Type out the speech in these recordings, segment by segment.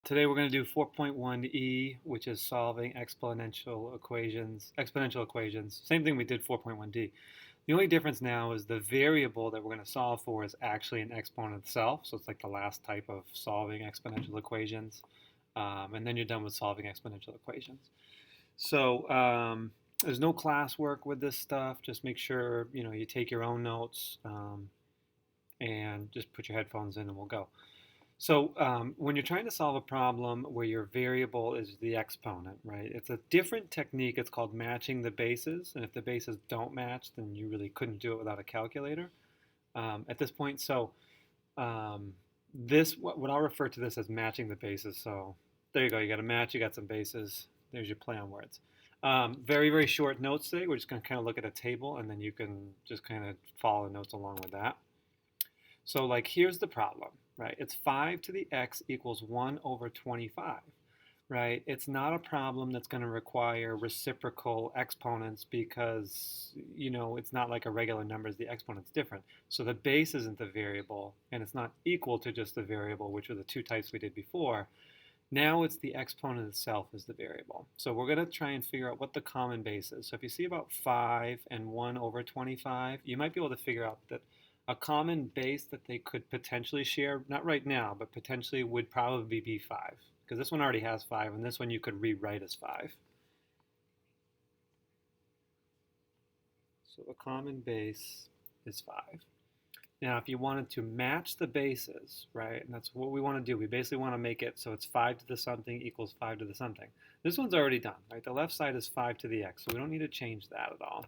Today we're going to do 4.1e, which is solving exponential equations. Same thing we did 4.1d. The only difference now is the variable that we're going to solve for is actually an exponent itself. So it's like the last type of solving exponential equations. And then you're done with solving exponential equations. So there's no classwork with this stuff. Just make sure you take your own notes and just put your headphones in and we'll go. So when you're trying to solve a problem where your variable is the exponent, right? It's a different technique. It's called matching the bases. And if the bases don't match, then you really couldn't do it without a calculator at this point. So what I'll refer to this as matching the bases. So there you go. You got a match. You got some bases. There's your play on words. Very, very short notes today. We're just going to kind of look at a table, and then you can just kind of follow the notes along with that. So like here's the problem, right? It's 5 to the x equals 1 over 25, right? It's not a problem that's going to require reciprocal exponents because, it's not like a regular number. The exponent's different. So the base isn't the variable, and it's not equal to just the variable, which were the two types we did before. Now it's the exponent itself is the variable. So we're going to try and figure out what the common base is. So if you see about 5 and 1 over 25, you might be able to figure out that a common base that they could potentially share, not right now, but potentially would probably be 5. Because this one already has 5, and this one you could rewrite as 5. So a common base is 5. Now, if you wanted to match the bases, right, and that's what we want to do. We basically want to make it so it's 5 to the something equals 5 to the something. This one's already done, right? The left side is 5 to the x, so we don't need to change that at all.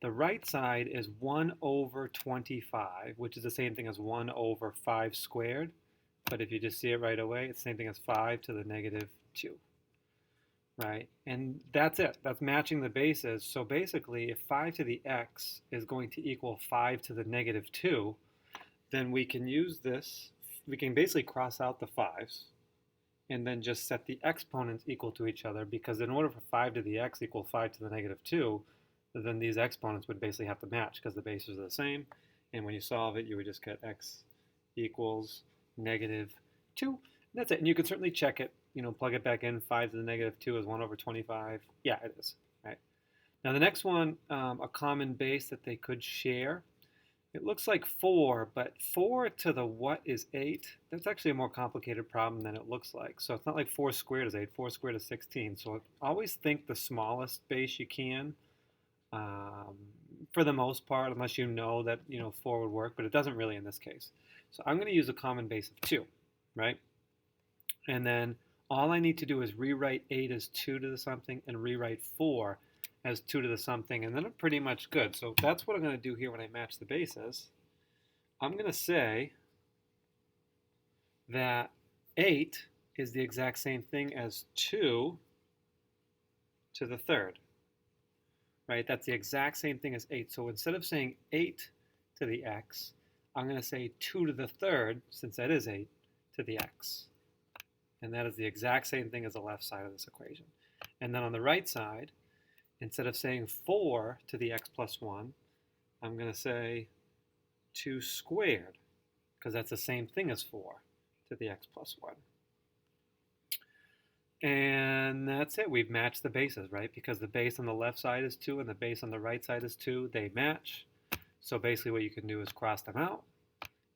The right side is 1 over 25, which is the same thing as 1 over 5 squared. But if you just see it right away, it's the same thing as 5 to the negative 2. Right? And that's it. That's matching the bases. So basically, if 5 to the x is going to equal 5 to the negative 2, then we can use this. We can basically cross out the 5's and then just set the exponents equal to each other, because in order for 5 to the x equal 5 to the negative 2, then these exponents would basically have to match because the bases are the same. And when you solve it, you would just get x equals negative 2. And that's it. And you can certainly check it. Plug it back in. 5 to the negative 2 is 1 over 25. Yeah, it is. Right. Now the next one, a common base that they could share. It looks like 4, but 4 to the what is 8? That's actually a more complicated problem than it looks like. So it's not like 4 squared is 8. 4 squared is 16. So always think the smallest base you can. For the most part, unless you know that 4 would work, but it doesn't really in this case. So I'm going to use a common base of 2, right? And then all I need to do is rewrite 8 as 2 to the something and rewrite 4 as 2 to the something, and then I'm pretty much good. So that's what I'm going to do here when I match the bases. I'm going to say that 8 is the exact same thing as 2 to the third. Right? That's the exact same thing as 8. So instead of saying 8 to the x, I'm going to say 2 to the third, since that is 8, to the x. And that is the exact same thing as the left side of this equation. And then on the right side, instead of saying 4 to the x plus 1, I'm going to say 2 squared, because that's the same thing as 4 to the x plus 1. And that's it. We've matched the bases, right? Because the base on the left side is 2 and the base on the right side is 2. They match. So basically what you can do is cross them out.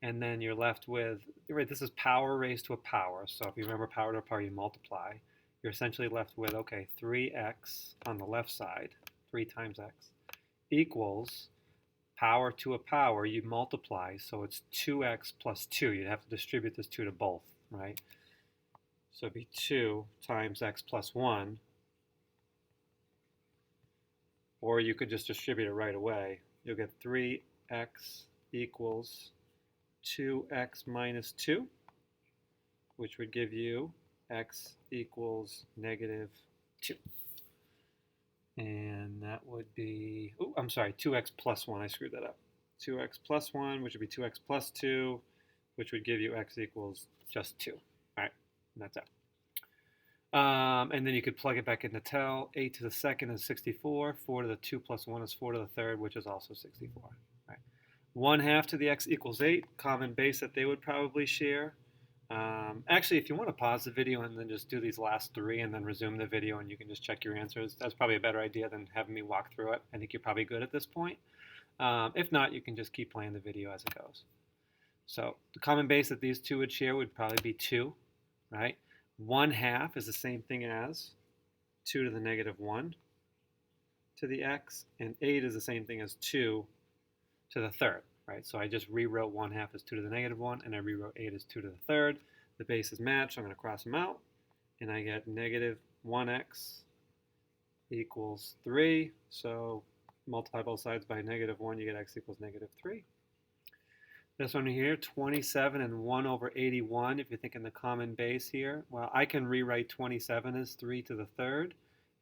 And then you're left with, right, this is power raised to a power. So if you remember power to a power, you multiply. You're essentially left with, okay, 3x on the left side, 3 times x, equals power to a power. You multiply, so it's 2x plus 2. You'd have to distribute this 2 to both, right? So it'd be 2 times x plus 1. Or you could just distribute it right away. You'll get 3x equals 2x minus 2, which would give you x equals negative 2. And that would be, oh, I'm sorry, 2x plus 1. I screwed that up. 2x plus 1, which would be 2x plus 2, which would give you x equals just 2. All right, and that's it. And then you could plug it back into TEL. 8 to the second is 64. 4 to the 2 plus 1 is 4 to the third, which is also 64. Right. 1/2 to the x equals 8, common base that they would probably share. Actually, if you want to pause the video and then just do these last three and then resume the video and you can just check your answers, that's probably a better idea than having me walk through it. I think you're probably good at this point. If not, you can just keep playing the video as it goes. So the common base that these two would share would probably be 2, right? 1/2 is the same thing as 2 to the negative 1 to the x, and 8 is the same thing as 2 to the third, right? So I just rewrote 1/2 as 2 to the negative 1, and I rewrote 8 as 2 to the third. The bases match, so I'm going to cross them out, and I get negative 1x equals 3. So multiply both sides by negative 1, you get x equals negative 3. This one here, 27 and 1 over 81, if you're thinking the common base here, well, I can rewrite 27 as 3 to the third,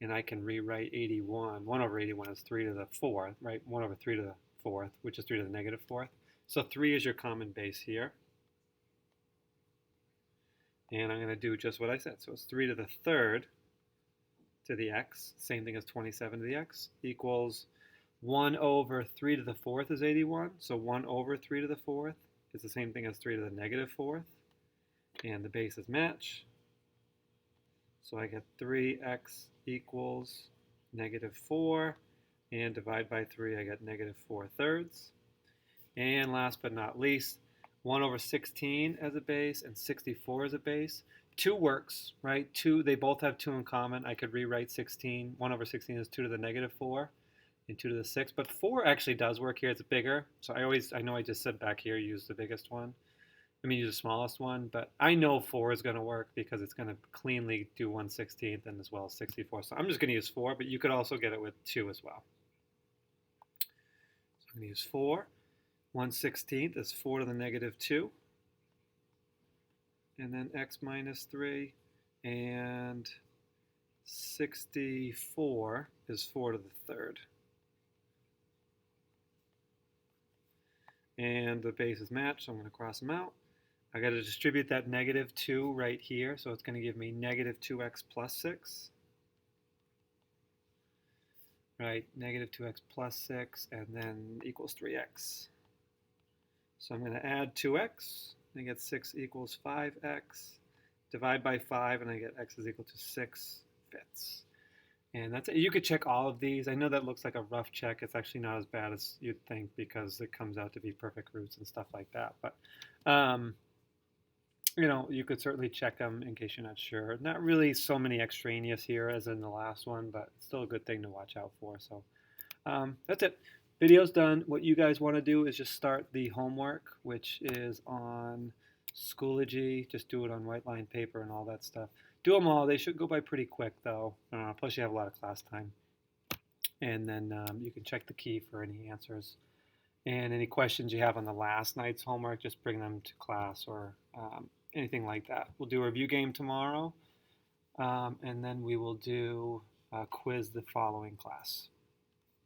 and I can rewrite 81. 1 over 81 is 3 to the fourth, right? 1 over 3 to the fourth, which is 3 to the negative fourth. So 3 is your common base here. And I'm going to do just what I said. So it's 3 to the third to the x, same thing as 27 to the x, equals 1 over 3 to the fourth is 81. So 1 over 3 to the fourth is the same thing as 3 to the negative fourth. And the bases match. So I get 3x equals negative 4. And divide by 3, I get negative 4 thirds. And last but not least, 1 over 16 as a base and 64 as a base. 2 works, right? 2, they both have 2 in common. I could rewrite 16. 1 over 16 is 2 to the negative 4. And 2 to the 6, but 4 actually does work here. It's bigger, so I know I just said back here use the biggest one. Use the smallest one, but I know 4 is going to work because it's going to cleanly do 1/16 and as well as 64. So I'm just going to use 4, but you could also get it with 2 as well. So I'm going to use 4. 1/16 is 4 to the negative 2. And then x minus 3. And 64 is 4 to the third. And the bases match, so I'm going to cross them out. I got to distribute that negative 2 right here, so it's going to give me negative 2x plus 6. Right, negative 2x plus 6, and then equals 3x. So I'm going to add 2x, and I get 6 equals 5x. Divide by 5, and I get x is equal to 6/5. And that's it. You could check all of these. I know that looks like a rough check. It's actually not as bad as you'd think because it comes out to be perfect roots and stuff like that. But, you could certainly check them in case you're not sure. Not really so many extraneous here as in the last one, but still a good thing to watch out for. So that's it. Video's done. What you guys want to do is just start the homework, which is on Schoology. Just do it on white line paper and all that stuff. Do them all. They should go by pretty quick, though. Plus, you have a lot of class time. And then you can check the key for any answers. And any questions you have on the last night's homework, just bring them to class or anything like that. We'll do a review game tomorrow. And then we will do a quiz the following class.